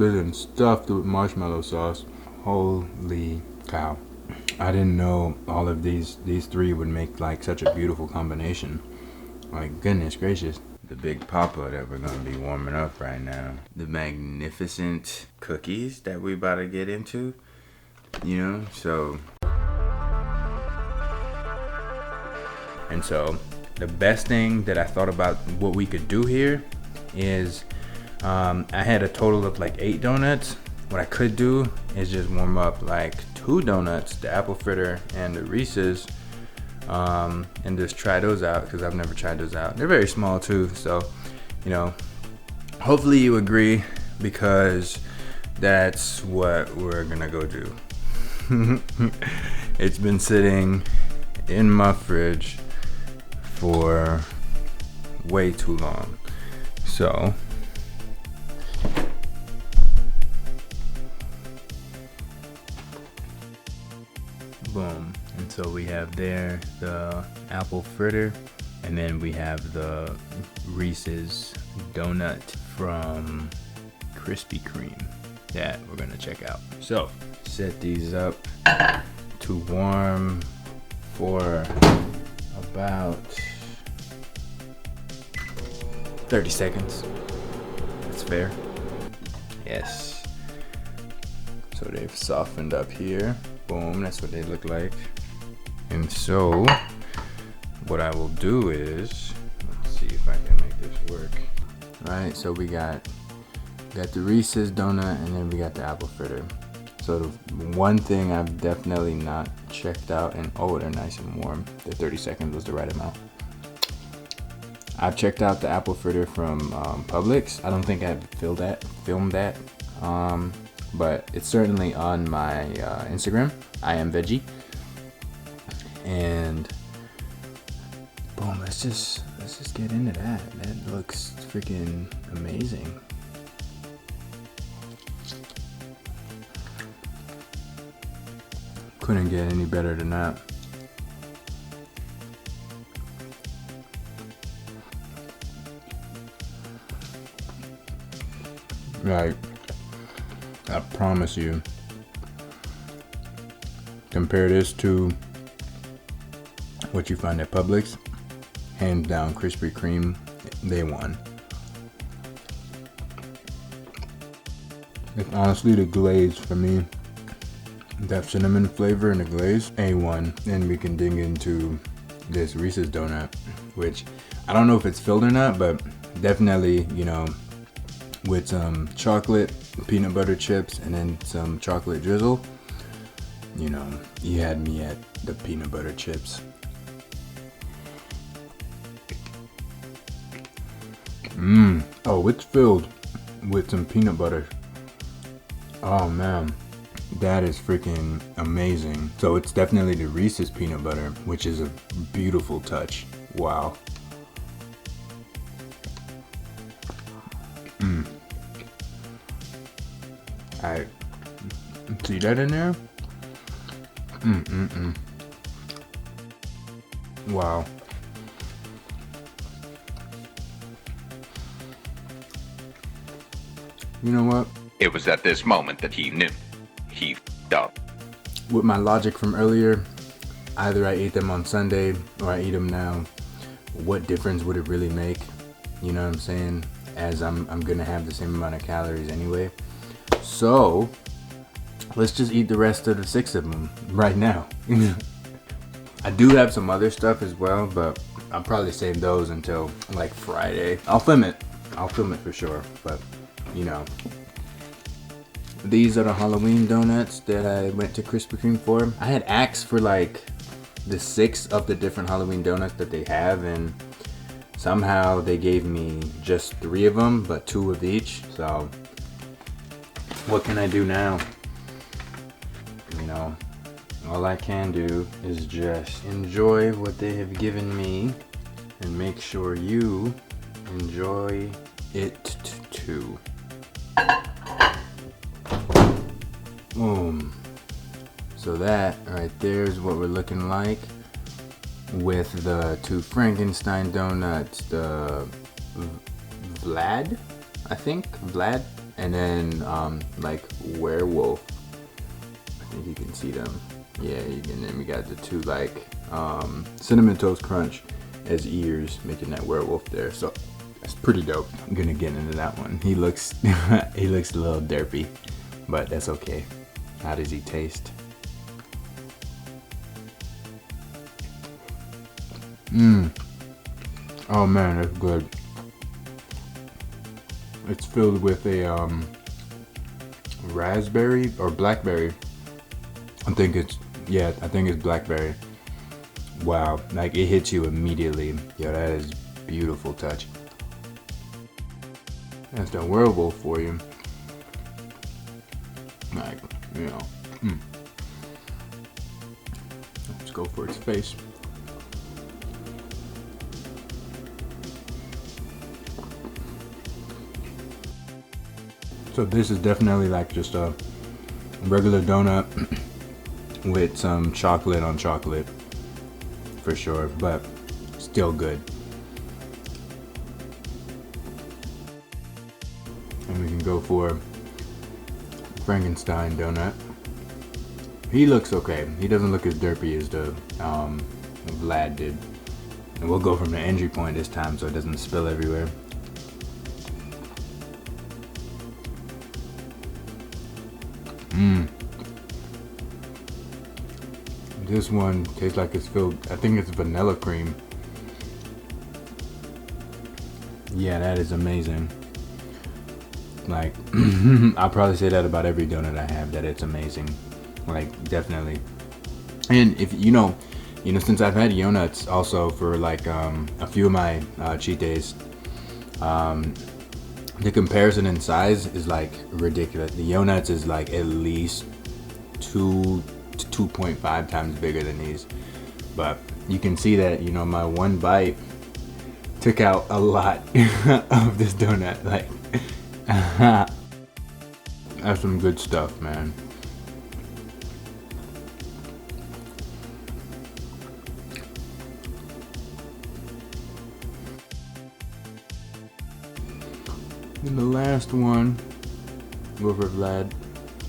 chocolate and stuffed with marshmallow sauce. Holy cow. I didn't know all of these three would make like such a beautiful combination. Like, goodness gracious. The big papa that we're gonna be warming up right now. The magnificent cookies that we about to get into. You know, so. And so, the best thing that I thought about what we could do here is I had a total of like 8 donuts. What I could do is just warm up like 2 donuts, the apple fritter and the Reese's, and just try those out because I've never tried those out. They're very small too, so you know, hopefully you agree because that's what we're gonna go do. It's been sitting in my fridge for way too long, so boom. And so we have there the apple fritter, and then we have the Reese's donut from Krispy Kreme that we're gonna check out. So set these up to warm for about 30 seconds. That's fair. Yes. So they've softened up here. Boom, that's what they look like. And so what I will do is, let's see if I can make this work. All right, so we got the Reese's donut, and then we got the apple fritter. So the one thing I've definitely not checked out, and oh, they're nice and warm. The 30 seconds was the right amount. I've checked out the apple fritter from Publix. I don't think I filmed that, but it's certainly on my Instagram. I am veggie. And boom, let's just get into that. That looks freaking amazing. Couldn't get any better than that. Like, I promise you, compare this to what you find at Publix, hands down Krispy Kreme, they won. It's honestly the glaze for me. That cinnamon flavor in the glaze, A1. Then we can dig into this Reese's donut, which I don't know if it's filled or not, but definitely, you know, with some chocolate, peanut butter chips, and then some chocolate drizzle. You know, you had me at the peanut butter chips. Oh, it's filled with some peanut butter. Oh man, that is freaking amazing. So it's definitely the Reese's peanut butter, which is a beautiful touch. Wow. I see that in there. Wow. You know what? It was at this moment that he knew. He f***ed up. With my logic from earlier, either I ate them on Sunday or I eat them now. What difference would it really make? You know what I'm saying? As I'm gonna have the same amount of calories anyway. So let's just eat the rest of the 6 of them right now. I do have some other stuff as well, but I'll probably save those until like Friday. I'll film it for sure, but you know. These are the Halloween donuts that I went to Krispy Kreme for. I had asked for like the 6 of the different Halloween donuts that they have, and somehow they gave me just 3 of them, but 2 of each. So what can I do now? You know, all I can do is just enjoy what they have given me and make sure you enjoy it too. Boom. So that right there is what we're looking like with the 2 Frankenstein donuts, the Vlad, I think, Vlad and then like werewolf. I think you can see them. Yeah, and then we got the two like cinnamon toast crunch as ears, making that werewolf there. So that's pretty dope. I'm gonna get into that one. He looks he looks a little derpy, but that's okay. How does he taste? Oh man, that's good. It's filled with a raspberry or blackberry. I think it's blackberry. Wow, like it hits you immediately. Yo, that is beautiful touch. That's the werewolf for you. Like, you know. Let's go for its face. So this is definitely like just a regular donut with some chocolate on chocolate, for sure, but still good. And we can go for Frankenstein donut. He looks okay. He doesn't look as derpy as the Vlad did. And we'll go from the entry point this time so it doesn't spill everywhere. This one tastes like it's filled, I think it's vanilla cream. Yeah, that is amazing. Like, I'll probably say that about every donut I have, that it's amazing. Like, definitely. And if you know, since I've had Yonuts also for like a few of my cheat days, the comparison in size is like ridiculous. The Yonuts is like at least 2 to 2.5 times bigger than these, but you can see that my one bite took out a lot of this donut. Like, that's some good stuff, man. And the last one, go for Vlad.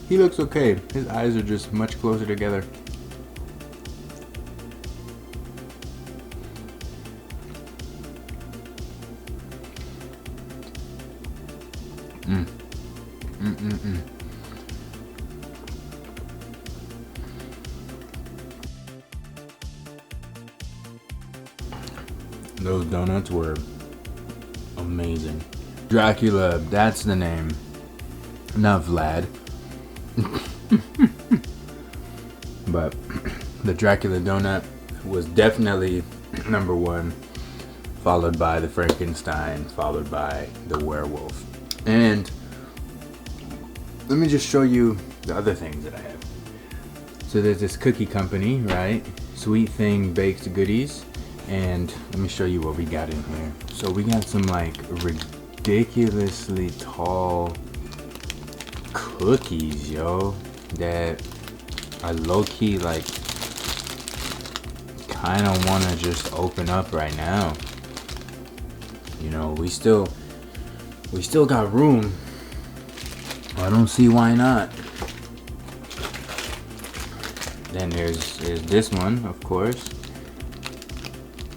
He looks okay. His eyes are just much closer together. Those donuts were amazing. Dracula, that's the name. Not Vlad. But the Dracula donut was definitely number one, followed by the Frankenstein, followed by the werewolf. And let me just show you the other things that I have. So there's this cookie company, right? Sweet Thing Baked Goodies. And let me show you what we got in here. So we got some like ridiculously tall cookies, yo, that I low-key like kind of want to just open up right now. We still got room. I don't see why not. Then there's this one, of course.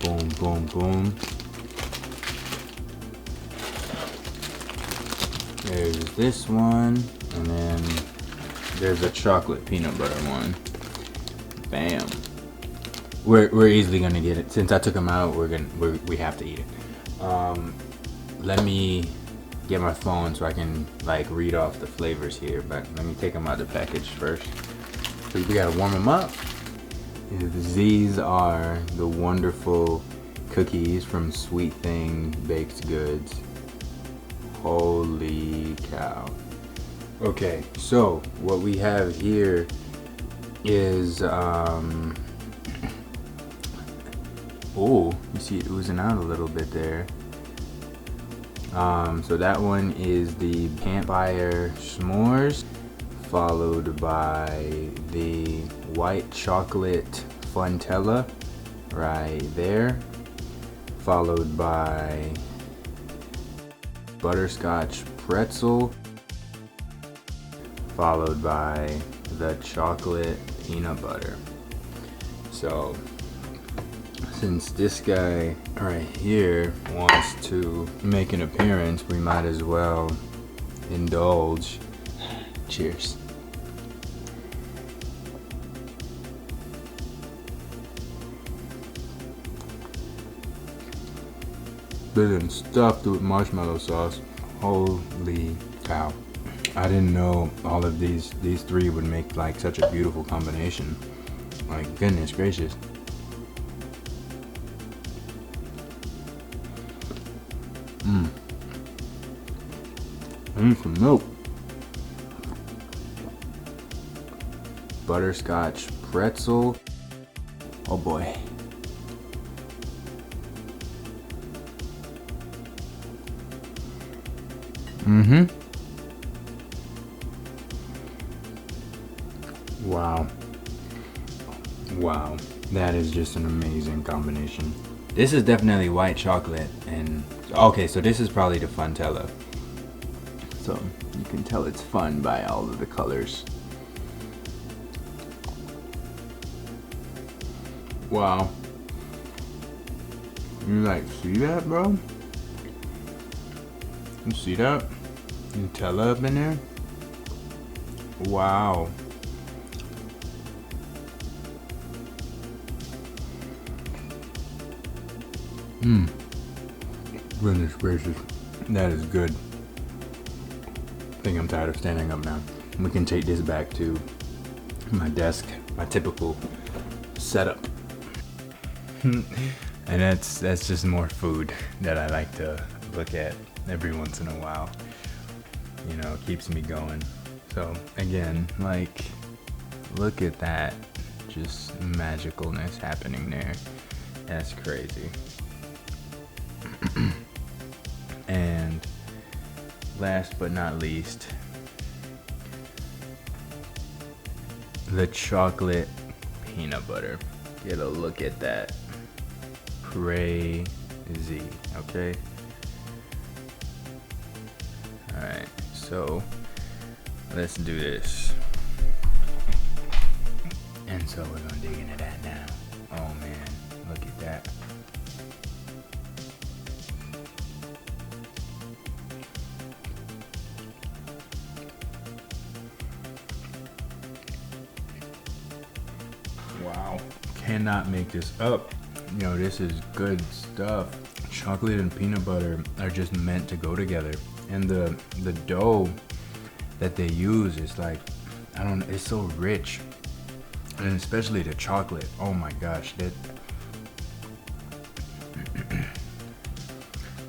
Boom, boom, boom. There's this one, and then there's a chocolate peanut butter one. Bam. We're easily gonna get it. Since I took them out, we have to eat it. Let me get my phone so I can like read off the flavors here, but let me take them out of the package first. So we gotta warm them up. These are the wonderful cookies from Sweet Thing Baked Goods. Holy cow. Okay, so what we have here is oh, you see it oozing out a little bit there. So that one is the Campfire S'mores, followed by the white chocolate Funtella right there, followed by butterscotch pretzel, followed by the chocolate peanut butter. So since this guy right here wants to make an appearance, we might as well indulge. Cheers. Been stuffed with marshmallow sauce. Holy cow. I didn't know all of these three would make like such a beautiful combination. My goodness gracious. I need some milk. Butterscotch pretzel. Oh boy. Wow. Wow. That is just an amazing combination. This is definitely white chocolate and okay, so this is probably the Funtella. So you can tell it's fun by all of the colors. Wow. You like see that, bro? You see that? Nutella up in there? Wow. Goodness gracious. That is good. I think I'm tired of standing up now. We can take this back to my desk, my typical setup. And that's just more food that I like to look at every once in a while. You know, it keeps me going. So again, like, look at that, just magicalness happening there. That's crazy. And last but not least, the chocolate peanut butter. Get a look at that. Crazy, okay? Alright, so let's do this. And so we're gonna dig into that now. Oh man, look at that. Wow, cannot make this up. You know, this is good stuff. Chocolate and peanut butter are just meant to go together. And the dough that they use is like, I don't know, it's so rich. And especially the chocolate. Oh my gosh, that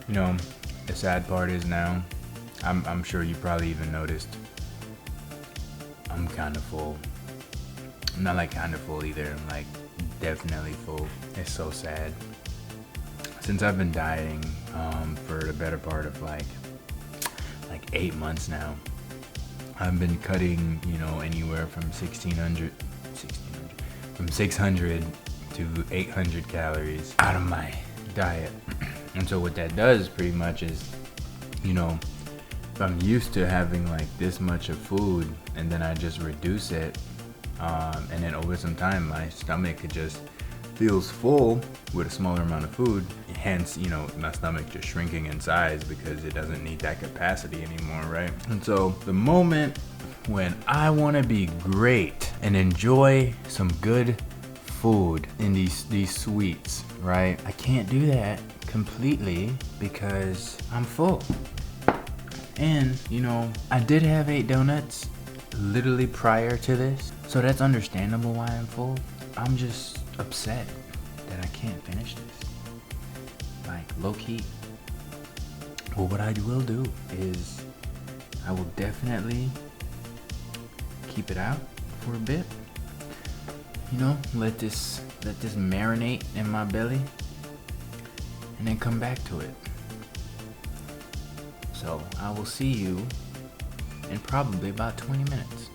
you know, the sad part is now, I'm sure you probably even noticed, I'm kind of full. I'm not like kind of full either, I'm like definitely full. It's so sad. Since I've been dieting for the better part of like 8 months now, I've been cutting, you know, anywhere from 600 to 800 calories out of my diet. And so what that does pretty much is, you know, if I'm used to having like this much of food and then I just reduce it, and then over some time my stomach just feels full with a smaller amount of food, hence, you know, my stomach just shrinking in size because it doesn't need that capacity anymore, right? And so the moment when I want to be great and enjoy some good food in these sweets, right, I can't do that completely because I'm full. And you know, I did have 8 donuts literally prior to this, so that's understandable why I'm full. I'm just upset that I can't finish this, like low-key. Well, what I will do is I will definitely keep it out for a bit, you know, let this marinate in my belly and then come back to it. So I will see you in probably about 20 minutes.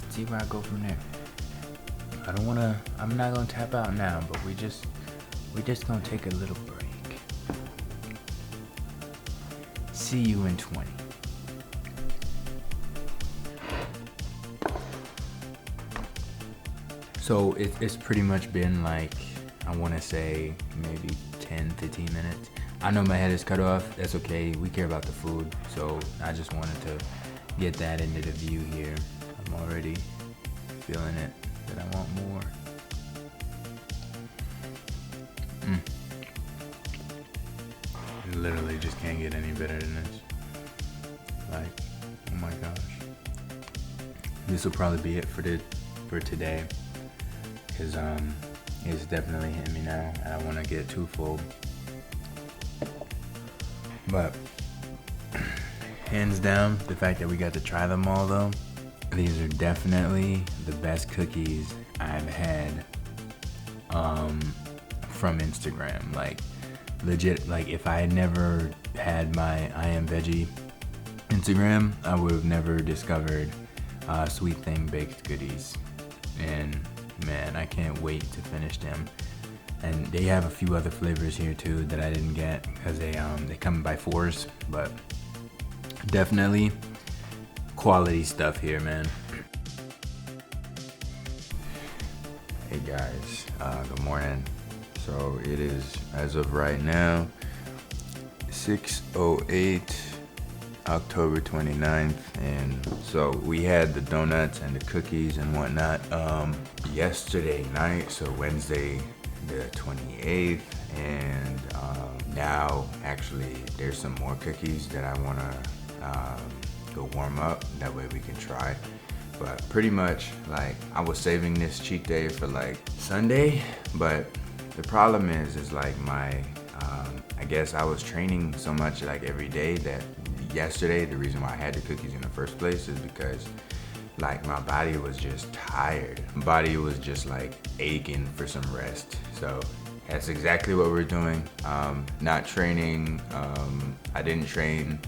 Let's see where I go from there. I'm not gonna tap out now, but we're just gonna take a little break. See you in 20. So it's pretty much been like, I want to say maybe 10-15 minutes. I know my head is cut off. That's okay. We care about the food. So I just wanted to get that into the view here. I'm already feeling it, that I want more. You literally just can't get any better than this. Like, oh my gosh. This will probably be it for today. Cause it's definitely hitting me now. I don't want to get too full. But hands down, the fact that we got to try them all though, these are definitely the best cookies I've had from Instagram. Like legit, like if I had never had my I Am Veggie Instagram, I would have never discovered Sweet Thang baked goodies. And man, I can't wait to finish them. And they have a few other flavors here too that I didn't get because they come by fours, but definitely quality stuff here, man. Hey guys, good morning. So it is, as of right now, 6:08, October 29th, and so we had the donuts and the cookies and whatnot yesterday night, so Wednesday the 28th, and now actually there's some more cookies that I want to go warm up, that way we can try. But pretty much, like, I was saving this cheat day for like Sunday, but the problem is like my I guess I was training so much like every day that yesterday, the reason why I had the cookies in the first place is because like my body was just tired. My body was just like aching for some rest. So that's exactly what we're doing. Not training. I didn't train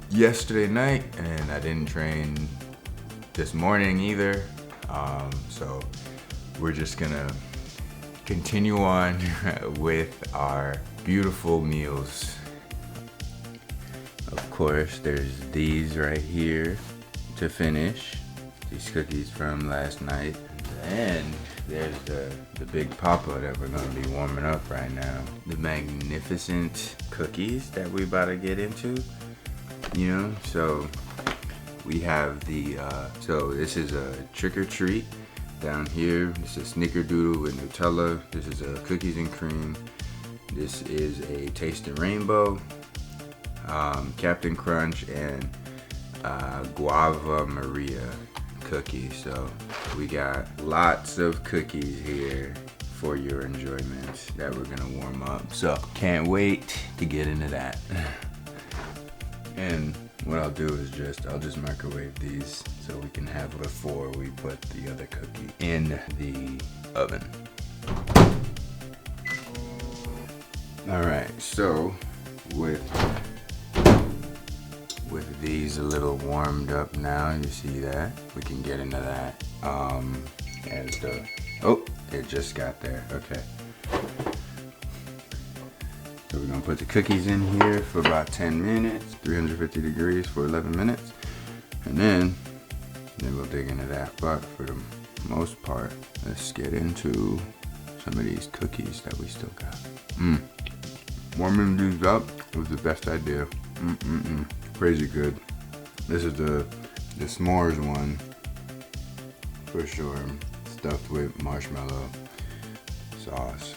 yesterday night, and I didn't train this morning either. So we're just gonna continue on with our beautiful meals. Of course, there's these right here to finish, these cookies from last night. And there's the big papa that we're gonna be warming up right now. The magnificent cookies that we about to get into, you know? So we have the, so this is a trick or treat down here. This is snickerdoodle with Nutella. This is a cookies and cream. This is a taste of rainbow, Captain Crunch, and Guava Maria cookies. So we got lots of cookies here for your enjoyment that we're gonna warm up. So can't wait to get into that. And what I'll do is I'll just microwave these so we can have it before we put the other cookie in the oven. All right, so with these a little warmed up now, you see that? We can get into that as the, oh, it just got there, okay. So we're gonna put the cookies in here for about 10 minutes, 350 degrees for 11 minutes, and then we'll dig into that. But for the most part, let's get into some of these cookies that we still got. Warming these up was the best idea. Crazy good. This is the s'mores one for sure, stuffed with marshmallow sauce.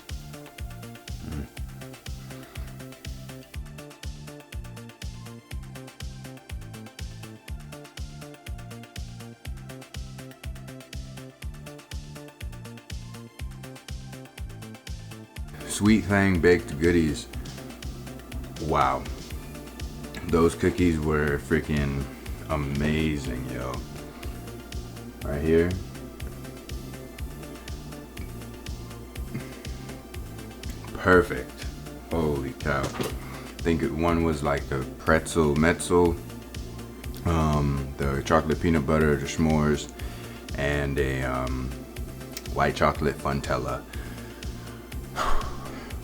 Sweet Thang baked goodies. Wow. Those cookies were freaking amazing, yo. Right here. Perfect. Holy cow. I think one was like the pretzel metzel, the chocolate peanut butter, the s'mores, and a white chocolate Funtella.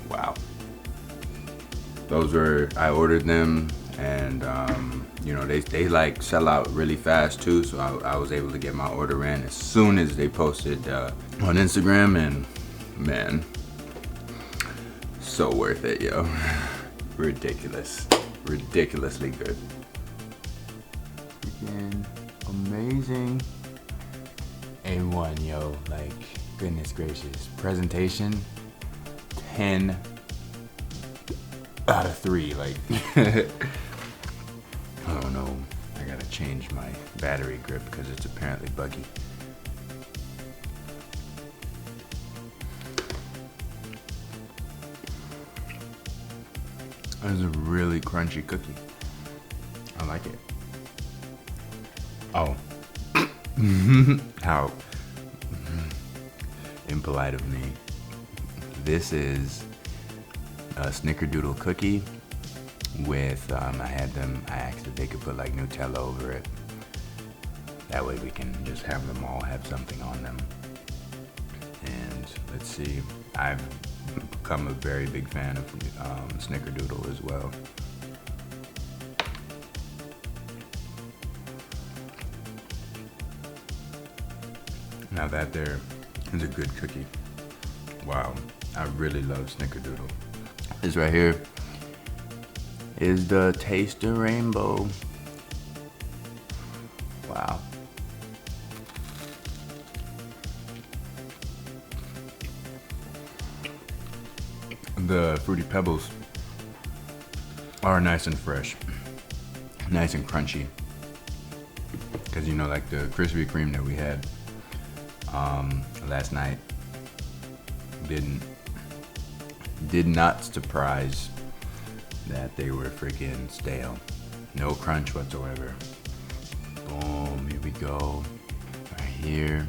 Wow. Those were, I ordered them and you know, they like sell out really fast too. So I was able to get my order in as soon as they posted on Instagram, and man, so worth it, yo. Ridiculously good. Freaking amazing. A1, yo, like, goodness gracious. Presentation, 10 out of 3, like. Oh no, I gotta change my battery grip because it's apparently buggy. That's a really crunchy cookie. I like it. Oh. How impolite of me. This is a snickerdoodle cookie with, I asked if they could put like Nutella over it. That way we can just have them all have something on them. And let's see, I've become a very big fan of snickerdoodle as well. Now that there is a good cookie. Wow, I really love snickerdoodle. This right here is the Taste of Rainbow. Wow. The Fruity Pebbles are nice and fresh, nice and crunchy. Because you know, like the Krispy Kreme that we had last night did not surprise that they were freaking stale. No crunch whatsoever. Boom, here we go. Right here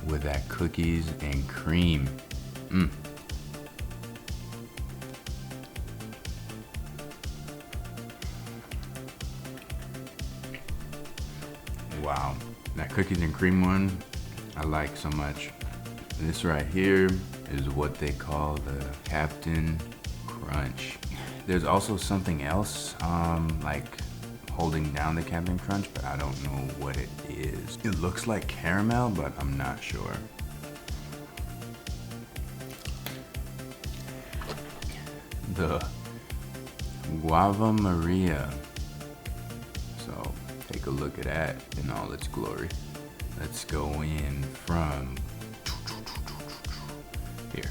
with that cookies and cream. Wow, that cookies and cream one I like so much. This right here is what they call the Captain Crunch. There's also something else like holding down the Captain Crunch, but I don't know what it is. It looks like caramel, but I'm not sure. The Guava Maria. So take a look at that in all its glory. Let's go in from here.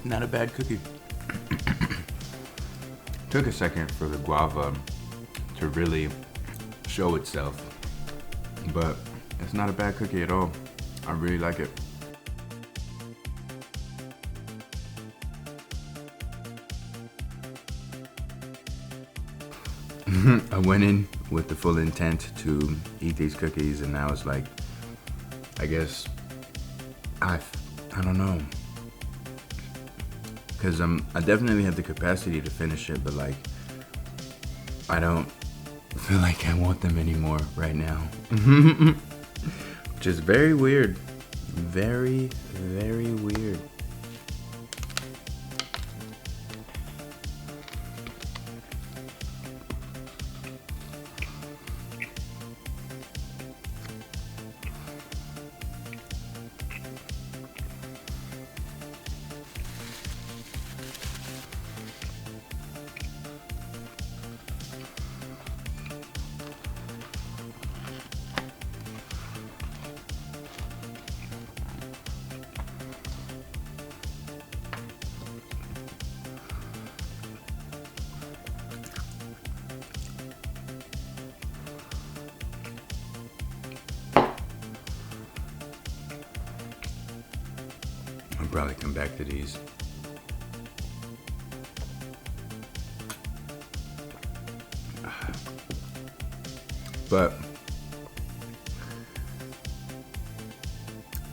Not a bad cookie. Took a second for the guava to really show itself, but it's not a bad cookie at all. I really like it. I went in with the full intent to eat these cookies, and I was like, I guess, I don't know. Because I definitely have the capacity to finish it, but like, I don't feel like I want them anymore right now. Which is very weird. Very, very weird. I'll probably come back to these. But,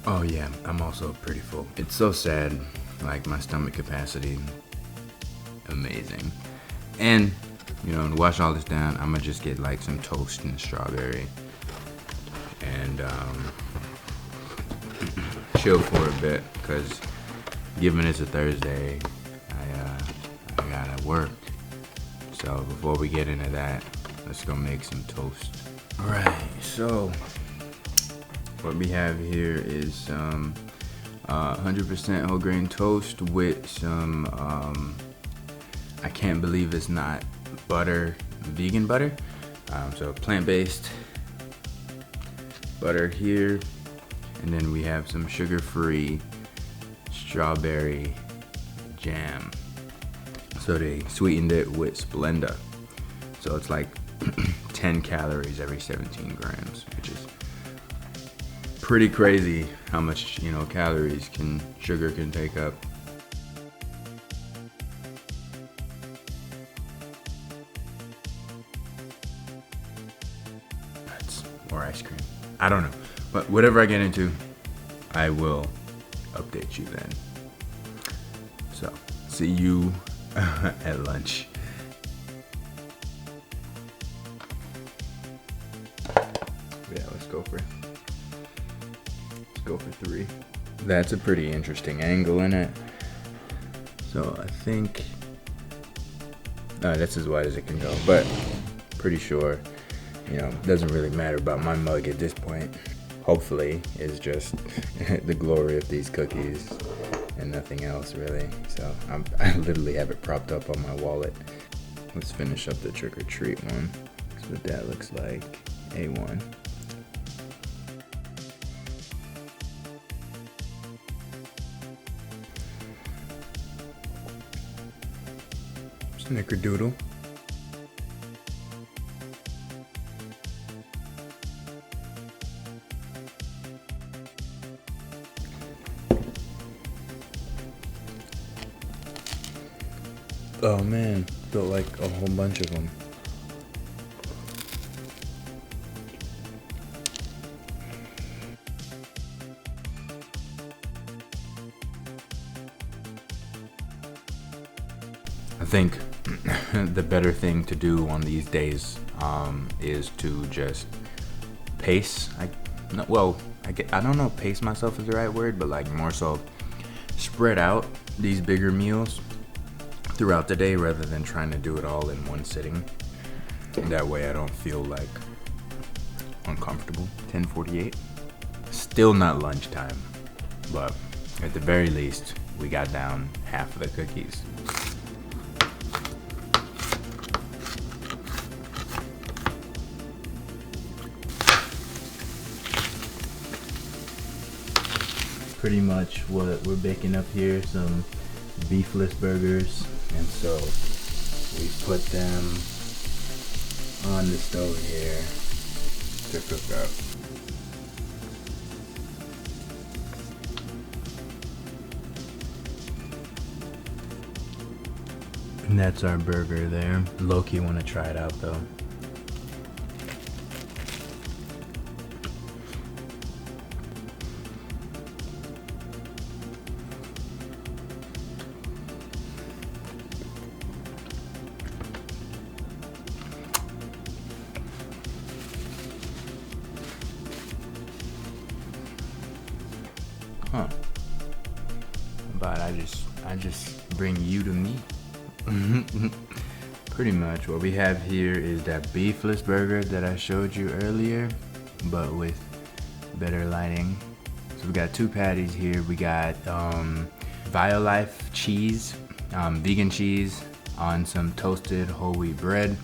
oh yeah, I'm also pretty full. It's so sad, like my stomach capacity, amazing. And, you know, to wash all this down, I'm gonna just get like some toast and strawberry and chill for a bit because given it's a Thursday, I gotta work. So before we get into that, let's go make some toast. All right, so what we have here is some 100% whole grain toast with some, I can't believe it's not butter, vegan butter. So plant-based butter here. And then we have some sugar-free strawberry jam. So they sweetened it with Splenda. So it's like 10 calories every 17 grams, which is pretty crazy how much, calories sugar can take up. That's more ice cream. I don't know. But whatever I get into, I will update you then. So, see you at lunch. Yeah, let's go for 3. That's a pretty interesting angle in it. So I think that's as wide as it can go, but pretty sure, doesn't really matter about my mug at this point. Hopefully it's just the glory of these cookies and nothing else really. So I literally have it propped up on my wallet. Let's finish up the trick or treat one. That's what that looks like. A1. Snickerdoodle. Oh man, felt like a whole bunch of them. I think the better thing to do on these days is to just pace. I don't know if pace myself is the right word, but like more so spread out these bigger meals throughout the day rather than trying to do it all in one sitting. That way I don't feel like uncomfortable. 10:48. Still not lunchtime, but at the very least, we got down half of the cookies. Pretty much what we're baking up here, some beefless burgers, and so we put them on the stove here to cook up. And that's our burger there. Low-key want to try it out though. Huh. But I just bring you to me. Pretty much what we have here is that beefless burger that I showed you earlier, but with better lighting. So we got 2 patties here. We got Violife cheese, vegan cheese on some toasted whole wheat bread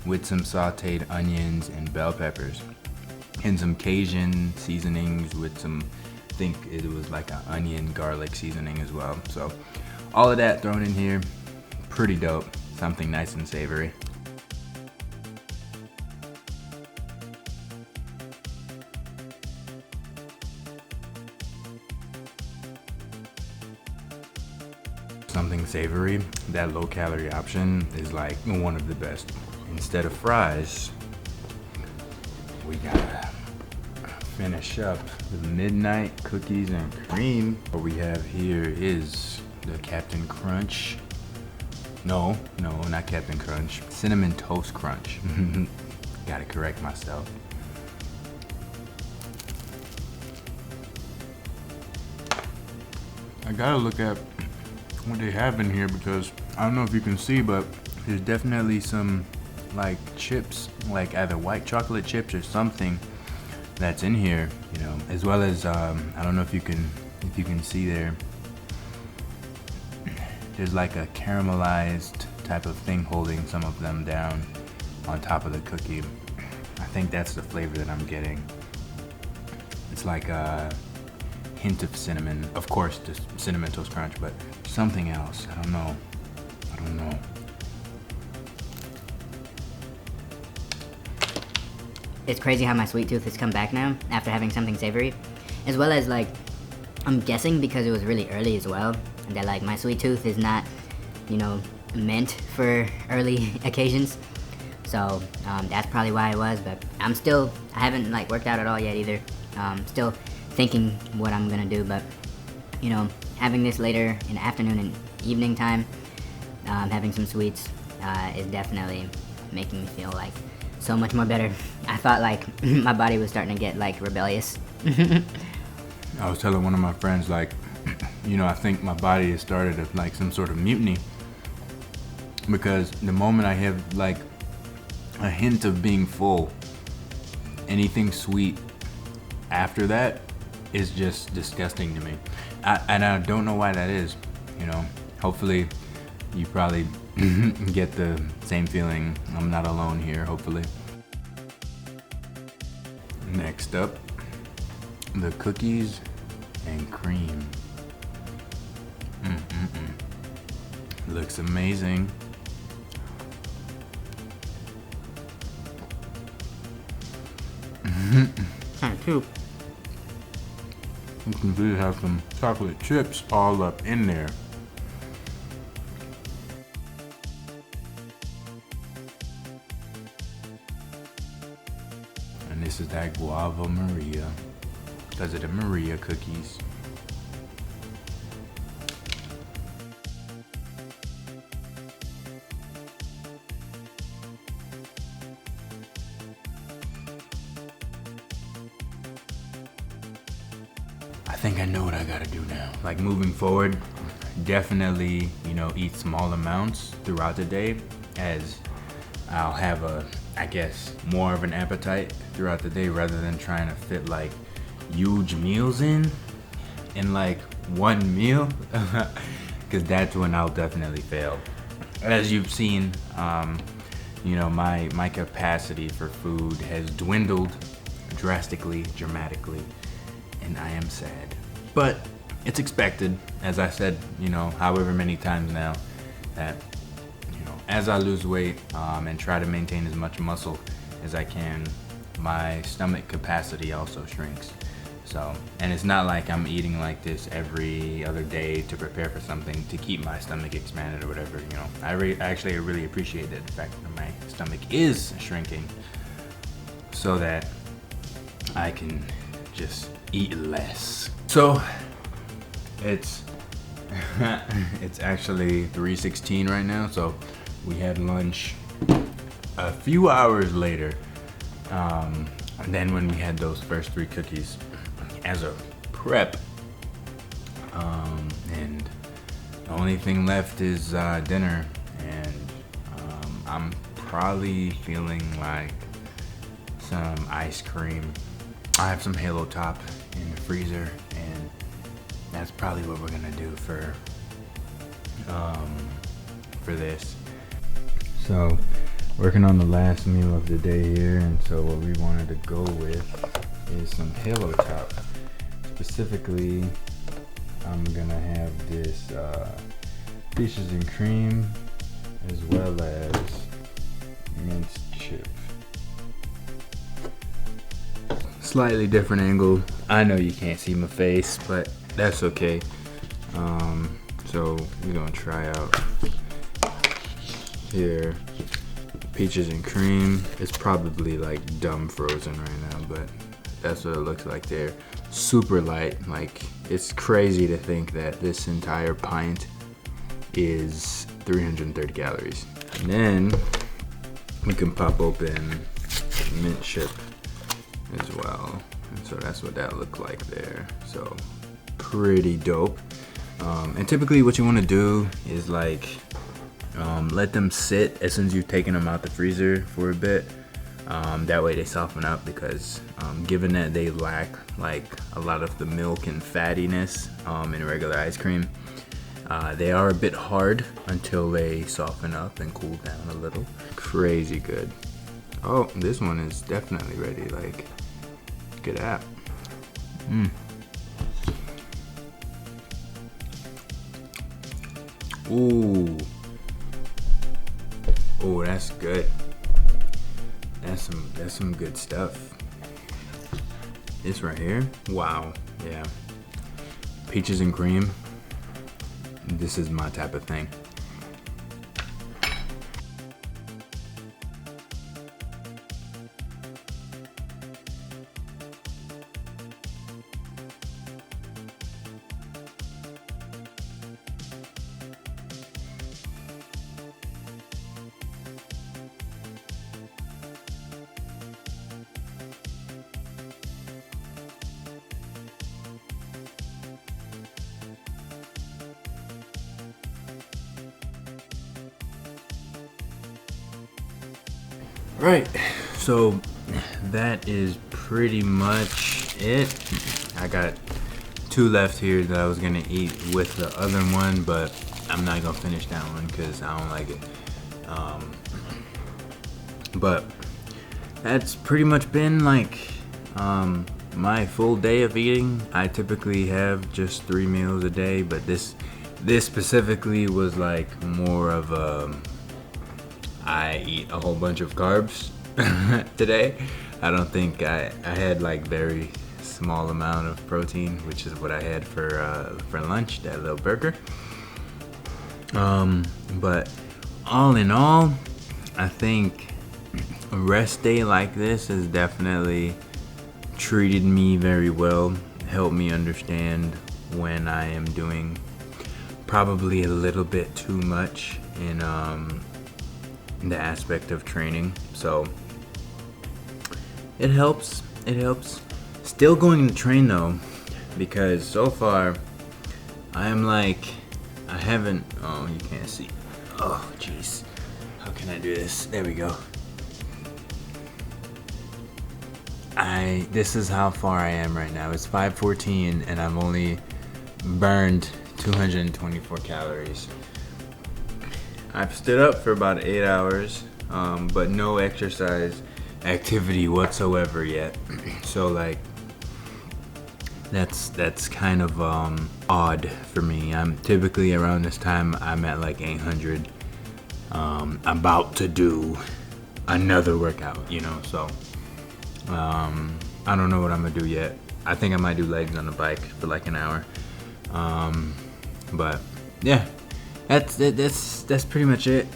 with some sauteed onions and bell peppers, and some Cajun seasonings with some, I think it was like an onion garlic seasoning as well. So all of that thrown in here, pretty dope. Something nice and savory. Something savory, that low calorie option is like one of the best. Instead of fries, we gotta finish up the midnight cookies and cream. What we have here is the Captain Crunch. No, not Captain Crunch. Cinnamon Toast Crunch. Gotta correct myself. I gotta look at what they have in here because I don't know if you can see, but there's definitely some like chips, like either white chocolate chips or something that's in here, you know, as well as I don't know if you can see there. There's like a caramelized type of thing holding some of them down on top of the cookie. I think that's the flavor that I'm getting. It's like a hint of cinnamon. Of course, just Cinnamon Toast Crunch, but something else. I don't know. It's crazy how my sweet tooth has come back now after having something savory. As well as like, I'm guessing because it was really early as well, that like my sweet tooth is not, you know, meant for early occasions. So that's probably why it was, but I haven't like worked out at all yet either. Still thinking what I'm gonna do, but you know, having this later in the afternoon and evening time, having some sweets is definitely making me feel like so much more better. I thought like my body was starting to get like rebellious. I was telling one of my friends, like, you know, I think my body has started like some sort of mutiny, because the moment I have like a hint of being full, anything sweet after that is just disgusting to me. And I don't know why that is, you know. Hopefully you probably get the same feeling. I'm not alone here, hopefully. Next up, the cookies and cream. Looks amazing. Too. You can see it has some chocolate chips all up in there. And this is that Guava Maria, because of the Maria cookies. I think I know what I gotta do now. Like moving forward, definitely, you know, eat small amounts throughout the day, as I'll have I guess, more of an appetite throughout the day rather than trying to fit like huge meals in like one meal, because that's when I'll definitely fail. As you've seen, you know, my capacity for food has dwindled drastically, dramatically, and I am sad. But it's expected, as I said, you know, however many times now, that, you know, as I lose weight and try to maintain as much muscle as I can, my stomach capacity also shrinks. So, and it's not like I'm eating like this every other day to prepare for something to keep my stomach expanded or whatever, you know. I really appreciate that the fact that my stomach is shrinking so that I can just eat less. So, it's actually 3:16 right now, so we had lunch a few hours later, and then when we had those first 3 cookies as a prep, and the only thing left is dinner, and I'm probably feeling like some ice cream. I have some Halo Top in the freezer, and that's probably what we're gonna do for this. So, working on the last meal of the day here, and so what we wanted to go with is some Halo Top. Specifically, I'm gonna have this peaches and cream, as well as minced chip. Slightly different angle. I know you can't see my face, but that's okay. So we're gonna try out here. Peaches and cream. It's probably like dumb frozen right now, but that's what it looks like there. Super light. Like, it's crazy to think that this entire pint is 330 calories. And then we can pop open mint chip as well. And so that's what that looked like there. So pretty dope. And typically what you want to do is like let them sit as soon as you've taken them out the freezer for a bit. That way they soften up, because given that they lack like a lot of the milk and fattiness in regular ice cream, they are a bit hard until they soften up and cool down a little. Crazy good. Oh, this one is definitely ready. Like, good app. Ooh. Oh, that's good. That's some good stuff. This right here. Wow. Yeah. Peaches and cream. This is my type of thing. Right, so that is pretty much it. I got 2 left here that I was gonna eat with the other one, but I'm not gonna finish that one because I don't like it. But that's pretty much been like my full day of eating. I typically have just 3 meals a day, but this specifically was like more of a I eat a whole bunch of carbs today. I don't think I had like very small amount of protein, which is what I had for lunch, that little burger. But all in all, I think a rest day like this has definitely treated me very well, helped me understand when I am doing probably a little bit too much in the aspect of training. So it helps. Still going to train though, because so far I am like, I haven't, oh, you can't see. Oh jeez, how can I do this? There we go. This is how far I am right now. It's 5:14 and I've only burned 224 calories. I've stood up for about 8 hours, but no exercise activity whatsoever yet. So like, that's kind of odd for me. I'm typically around this time I'm at like 800, about to do another workout, you know. So I don't know what I'm gonna do yet. I think I might do legs on the bike for like an hour. But yeah. That's pretty much it.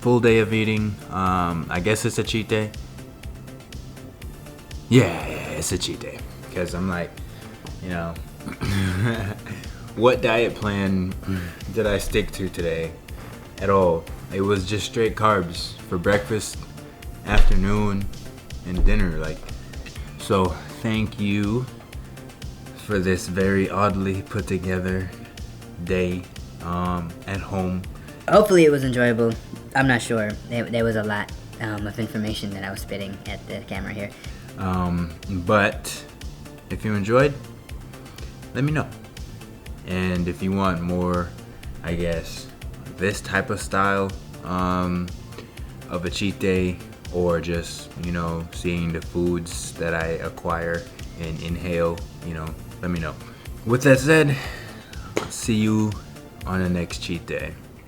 Full day of eating. I guess it's a cheat day. Yeah, it's a cheat day. Because I'm like, you know, what diet plan did I stick to today at all? It was just straight carbs for breakfast, afternoon, and dinner. Like, so thank you for this very oddly put together day at home. Hopefully it was enjoyable. I'm not sure. There was a lot of information that I was spitting at the camera here. But if you enjoyed, let me know. And if you want more, I guess, this type of style of a cheat day, or just, you know, seeing the foods that I acquire and inhale, you know, let me know. With that said, I'll see you on the next cheat day.